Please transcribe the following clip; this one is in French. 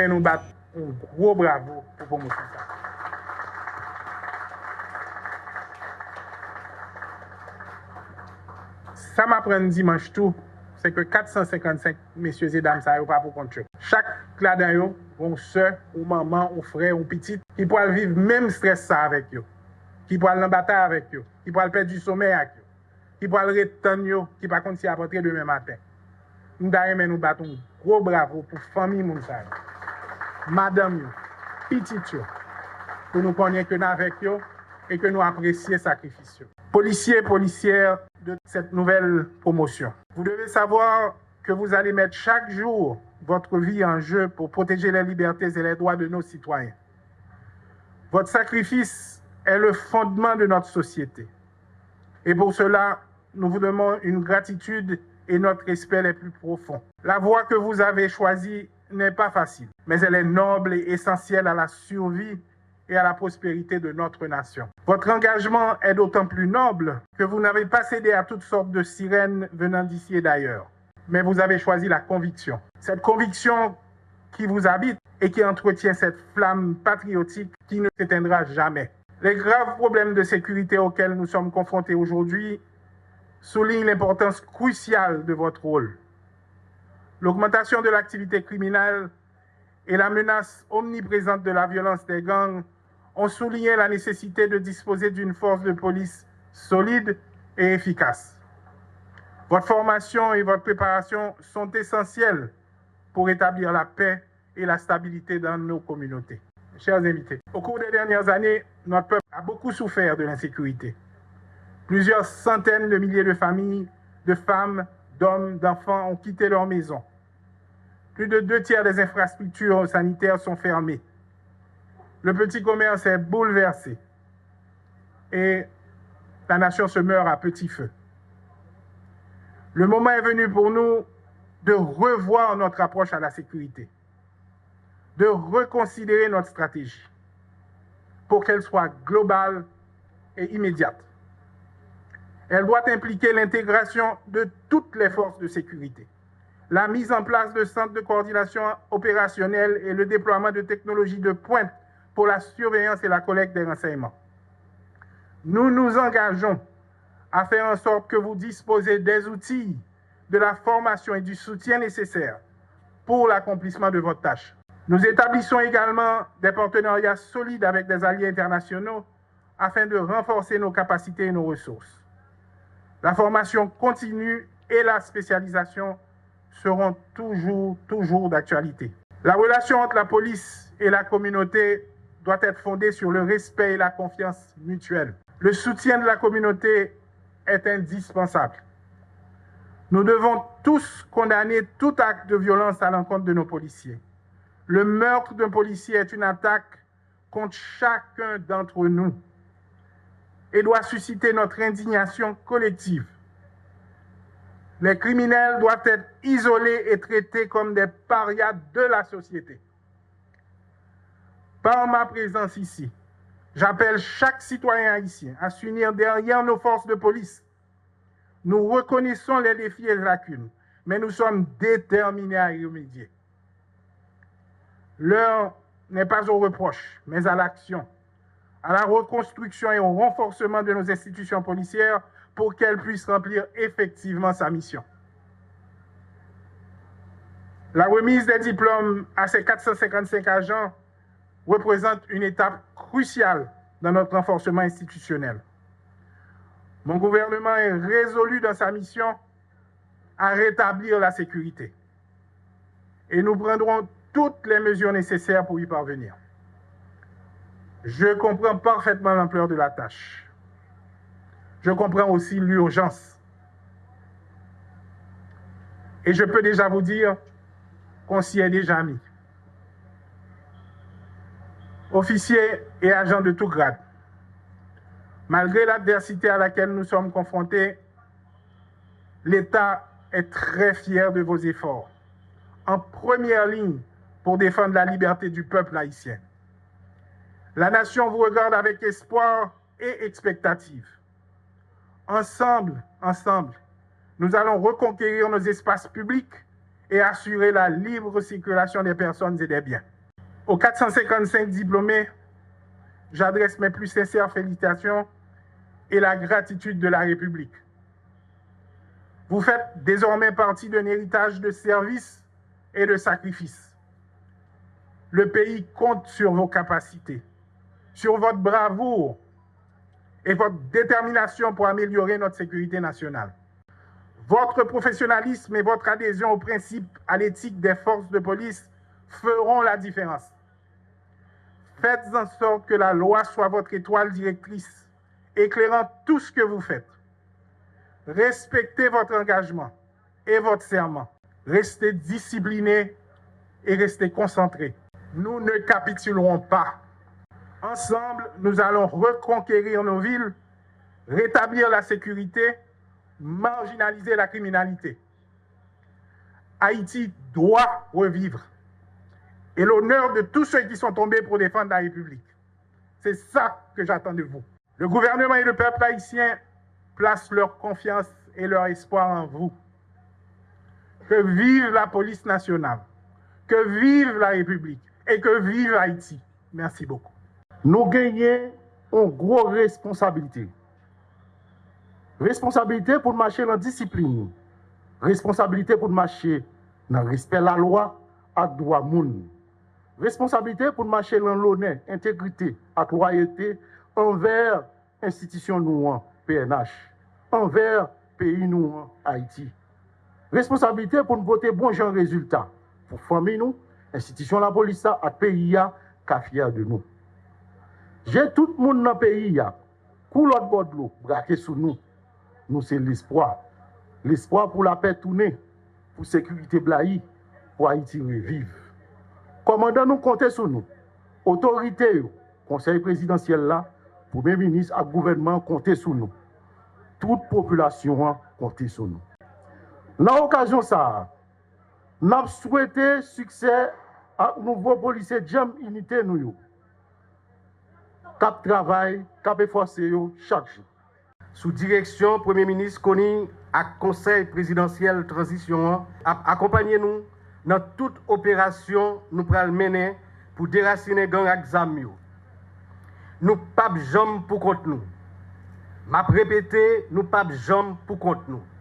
Nous battre un gros bravo pour promotion ça. Ça m'apprend dimanche tout, c'est que 455 messieurs et dames, ça n'est pas pour compte. Chaque là-dedans, une soeur, ou maman, ou frère, ou petite, qui pourra vivre même stress ça avec eux, qui pourra l'embatailler avec eux, qui pourra perdre du sommeil avec eux, qui pourra le retenir, qui va continuer à rentrer demain matin. Nous battons un gros bravo pour la famille Mounsa. Madame, petite, pour nous connaître que nous avec eux et que nous apprécions le sacrifice. Policiers, policières de cette nouvelle promotion, vous devez savoir que vous allez mettre chaque jour votre vie en jeu pour protéger les libertés et les droits de nos citoyens. Votre sacrifice est le fondement de notre société. Et pour cela, nous vous demandons une gratitude et notre respect les plus profonds. La voie que vous avez choisie n'est pas facile, mais elle est noble et essentielle à la survie et à la prospérité de notre nation. Votre engagement est d'autant plus noble que vous n'avez pas cédé à toutes sortes de sirènes venant d'ici et d'ailleurs, mais vous avez choisi la conviction. Cette conviction qui vous habite et qui entretient cette flamme patriotique qui ne s'éteindra jamais. Les graves problèmes de sécurité auxquels nous sommes confrontés aujourd'hui soulignent l'importance cruciale de votre rôle. L'augmentation de l'activité criminelle et la menace omniprésente de la violence des gangs ont souligné la nécessité de disposer d'une force de police solide et efficace. Votre formation et votre préparation sont essentielles pour établir la paix et la stabilité dans nos communautés. Chers invités, au cours des dernières années, notre peuple a beaucoup souffert de l'insécurité. Plusieurs centaines de milliers de familles, de femmes, d'hommes, d'enfants ont quitté leur maison. Plus de 2/3 des infrastructures sanitaires sont fermées. Le petit commerce est bouleversé et la nation se meurt à petit feu. Le moment est venu pour nous de revoir notre approche à la sécurité, de reconsidérer notre stratégie pour qu'elle soit globale et immédiate. Elle doit impliquer l'intégration de toutes les forces de sécurité, la mise en place de centres de coordination opérationnelle et le déploiement de technologies de pointe pour la surveillance et la collecte des renseignements. Nous nous engageons à faire en sorte que vous disposez des outils, de la formation et du soutien nécessaires pour l'accomplissement de votre tâche. Nous établissons également des partenariats solides avec des alliés internationaux afin de renforcer nos capacités et nos ressources. La formation continue et la spécialisation seront toujours d'actualité. La relation entre la police et la communauté doit être fondée sur le respect et la confiance mutuelle. Le soutien de la communauté est indispensable. Nous devons tous condamner tout acte de violence à l'encontre de nos policiers. Le meurtre d'un policier est une attaque contre chacun d'entre nous et doit susciter notre indignation collective. Les criminels doivent être isolés et traités comme des parias de la société. Par ma présence ici, j'appelle chaque citoyen haïtien à s'unir derrière nos forces de police. Nous reconnaissons les défis et les lacunes, mais nous sommes déterminés à y remédier. L'heure n'est pas au reproche, mais à l'action, à la reconstruction et au renforcement de nos institutions policières pour qu'elles puissent remplir effectivement sa mission. La remise des diplômes à ces 455 agents représente une étape cruciale dans notre renforcement institutionnel. Mon gouvernement est résolu dans sa mission à rétablir la sécurité et nous prendrons toutes les mesures nécessaires pour y parvenir. Je comprends parfaitement l'ampleur de la tâche. je comprends aussi l'urgence. Et je peux déjà vous dire qu'on s'y est déjà mis. Officiers et agents de tout grade, malgré l'adversité à laquelle nous sommes confrontés, l'État est très fier de vos efforts, en première ligne pour défendre la liberté du peuple haïtien. La nation vous regarde avec espoir et expectative. Ensemble, nous allons reconquérir nos espaces publics et assurer la libre circulation des personnes et des biens. Aux 455 diplômés, j'adresse mes plus sincères félicitations et la gratitude de la République. Vous faites désormais partie d'un héritage de services et de sacrifices. Le pays compte sur vos capacités, sur votre bravoure et votre détermination pour améliorer notre sécurité nationale. Votre professionnalisme et votre adhésion aux principes, à l'éthique des forces de police feront la différence. Faites en sorte que la loi soit votre étoile directrice, éclairant tout ce que vous faites. Respectez votre engagement et votre serment. Restez disciplinés et restez concentrés. Nous ne capitulerons pas. Ensemble, nous allons reconquérir nos villes, rétablir la sécurité, marginaliser la criminalité. Haïti doit revivre. Et l'honneur de tous ceux qui sont tombés pour défendre la République. C'est ça que j'attends de vous. Le gouvernement et le peuple haïtien placent leur confiance et leur espoir en vous. Que vive la police nationale, que vive la République et que vive Haïti. Merci beaucoup. Nous gagnons une grosse responsabilité. Responsabilité pour marcher dans la discipline. Responsabilité pour marcher dans le respect de la loi et des droits monde. Responsabilité pour marcher dans l'honneur, intégrité et loyauté envers l'institution nous, PNH, envers pays nous, Haïti. Responsabilité pour nous voter bon genre résultat pour famille nous, institution la police et pays qui est fier de nous. J'ai tout le monde dans le pays, pour l'autre bord de l'eau, braqué sur nous. Nous, c'est l'espoir. L'espoir pour la paix tournée, pour la sécurité blaïe, pour Haïti revivre. Commandant, nous comptez sur nous. Autorité, conseil présidentiel là, premier ministre et gouvernement comptez sur nous. Toute population comptez sur nous. Dans l'occasion ça, nous avons souhaité succès à nouveau policier Jam Unité nous. Cap travail, cap efforcé chaque jour. Sous direction Premier ministre Koni à Conseil présidentiel transition, accompagnez-nous dans toute opération nous pral mener pour déraciner gang exam. Nous pas jambes pour contre nous. M'a répété, nous pas jambes pour contre nous.